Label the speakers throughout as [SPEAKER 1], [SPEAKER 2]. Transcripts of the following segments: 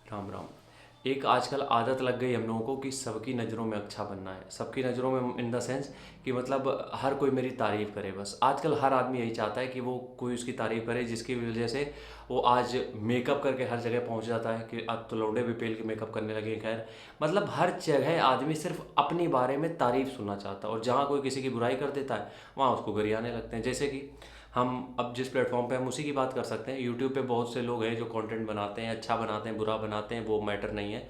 [SPEAKER 1] राम राम। एक आजकल आदत लग गई हम लोगों को कि सबकी नज़रों में अच्छा बनना है। सबकी नज़रों में इन द सेंस कि मतलब हर कोई मेरी तारीफ़ करे। बस आजकल हर आदमी यही चाहता है कि वो कोई उसकी तारीफ़ करे, जिसकी वजह से वो आज मेकअप करके हर जगह पहुंच जाता है कि अब तो लौंडे भी पेल के मेकअप करने लगे हैं। खैर, मतलब हर जगह आदमी सिर्फ अपनी बारे में तारीफ़ सुनना चाहता है, और जहाँ कोई किसी की बुराई कर देता है वहाँ उसको गरियाने लगते हैं। जैसे कि हम अब जिस प्लेटफॉर्म पे हम उसी की बात कर सकते हैं। यूट्यूब पे बहुत से लोग हैं जो कंटेंट बनाते हैं, अच्छा बनाते हैं, बुरा बनाते हैं, वो मैटर नहीं है।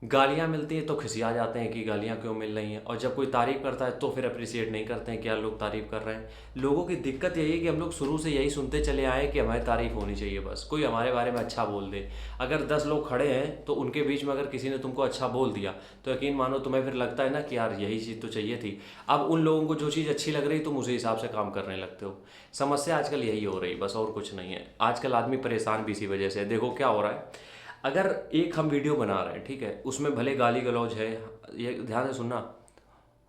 [SPEAKER 1] गालियाँ मिलती हैं तो खिसिया जाते हैं कि गालियाँ क्यों मिल रही हैं, और जब कोई तारीफ़ करता है तो फिर अप्रिसिएट नहीं करते हैं क्या लोग तारीफ़ कर रहे हैं। लोगों की दिक्कत यही है कि हम लोग शुरू से यही सुनते चले आए कि हमारी तारीफ़ होनी चाहिए, बस कोई हमारे बारे में अच्छा बोल दे। अगर 10 लोग खड़े हैं तो उनके बीच में अगर किसी ने तुमको अच्छा बोल दिया तो यकीन मानो तुम्हें फिर लगता है ना कि यार यही चीज़ तो चाहिए थी। अब उन लोगों को जो चीज़ अच्छी लग रही तुम उसी हिसाब से काम करने लगते हो। समस्या आजकल यही हो रही, बस और कुछ नहीं है। आजकल आदमी परेशान भी इसी वजह से है। देखो क्या हो रहा है, अगर एक हम वीडियो बना रहे हैं, ठीक है, उसमें भले गाली गलौज है, ये ध्यान से सुनना।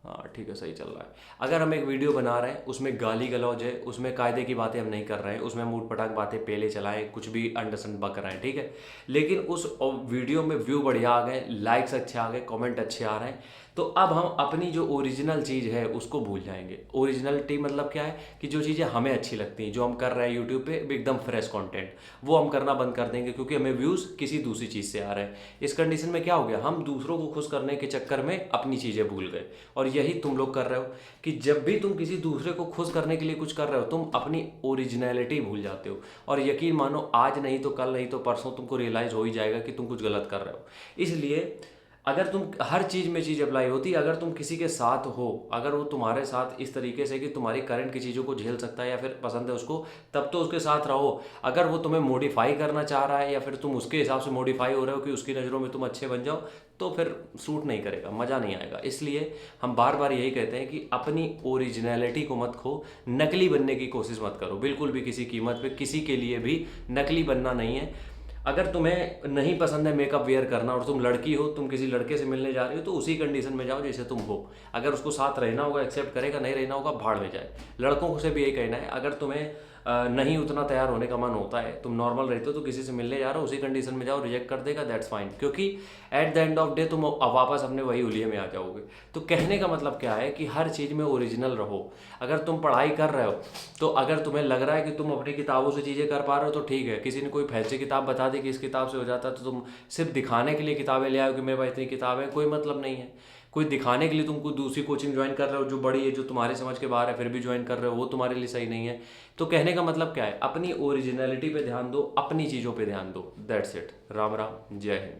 [SPEAKER 1] हाँ ठीक है, सही चल रहा है। अगर हम एक वीडियो बना रहे हैं उसमें गाली गलौज है, उसमें कायदे की बातें हम नहीं कर रहे हैं, उसमें मूड पटाख बातें पेले चलाएं, कुछ भी अंडरस्टैंड बक रहे हैं, ठीक है, लेकिन उस वीडियो में व्यू बढ़िया आ गए, लाइक्स अच्छे आ गए, कमेंट अच्छे आ रहे हैं, तो अब हम अपनी जो ओरिजिनल चीज़ है उसको भूल जाएंगे। ओरिजिनलिटी मतलब क्या है कि जो चीज़ें हमें अच्छी लगती हैं, जो हम कर रहे हैं यूट्यूब पे एकदम फ्रेश कंटेंट, वो हम करना बंद कर देंगे क्योंकि हमें व्यूज़ किसी दूसरी चीज़ से आ रहे हैं। इस कंडीशन में क्या हो गया, हम दूसरों को खुश करने के चक्कर में अपनी चीज़ें भूल गए। और यही तुम लोग कर रहे हो कि जब भी तुम किसी दूसरे को खुश करने के लिए कुछ कर रहे हो तुम अपनी ओरिजिनलिटी भूल जाते हो। और यकीन मानो आज नहीं तो कल नहीं तो परसों तुमको रियलाइज़ हो ही जाएगा कि तुम कुछ गलत कर रहे हो। इसलिए अगर तुम हर चीज़ में चीज़ अप्लाई होती है, अगर तुम किसी के साथ हो, अगर वो तुम्हारे साथ इस तरीके से कि तुम्हारी करंट की चीज़ों को झेल सकता है या फिर पसंद है उसको, तब तो उसके साथ रहो। अगर वो तुम्हें मॉडिफाई करना चाह रहा है या फिर तुम उसके हिसाब से मॉडिफाई हो रहे हो कि उसकी नज़रों में तुम अच्छे बन जाओ, तो फिर सूट नहीं करेगा, मज़ा नहीं आएगा। इसलिए हम बार बार यही कहते हैं कि अपनी ओरिजिनलिटी को मत खो, नकली बनने की कोशिश मत करो बिल्कुल भी, किसी कीमत पे किसी के लिए भी नकली बनना नहीं है। अगर तुम्हें नहीं पसंद है मेकअप वेयर करना और तुम लड़की हो, तुम किसी लड़के से मिलने जा रही हो, तो उसी कंडीशन में जाओ जैसे तुम हो। अगर उसको साथ रहना होगा एक्सेप्ट करेगा, नहीं रहना होगा भाड़ में जाए। लड़कों से भी यही कहना है, अगर तुम्हें नहीं उतना तैयार होने का मन होता है, तुम नॉर्मल रहते हो, तो किसी से मिलने जा रहे हो उसी कंडीशन में जाओ, रिजेक्ट कर देगा दैट्स फाइन, क्योंकि at the end of day तुम अब वापस अपने वही उलिये में आ जाओगे। तो कहने का मतलब क्या है कि हर चीज़ में ओरिजिनल रहो। अगर तुम पढ़ाई कर रहे हो तो अगर तुम्हें लग रहा है कि तुम अपनी किताबों से चीज़ें कर पा रहे हो तो ठीक है, किसी ने कोई फैंसी किताब बता दी कि इस किताब से हो जाता है तो तुम सिर्फ दिखाने के लिए किताबें ले आओ कि मेरे पास इतनी किताब है, कोई मतलब नहीं है। कोई दिखाने के लिए तुम कोई दूसरी कोचिंग ज्वाइन कर रहे हो जो बड़ी है, जो तुम्हारे समझ के बाहर है, फिर भी ज्वाइन कर रहे हो, वो तुम्हारे लिए सही नहीं है। तो कहने का मतलब क्या है, अपनी ओरिजिनलिटी पे ध्यान दो, अपनी चीज़ों पे ध्यान दो, दैट्स इट। राम राम, जय हिंद।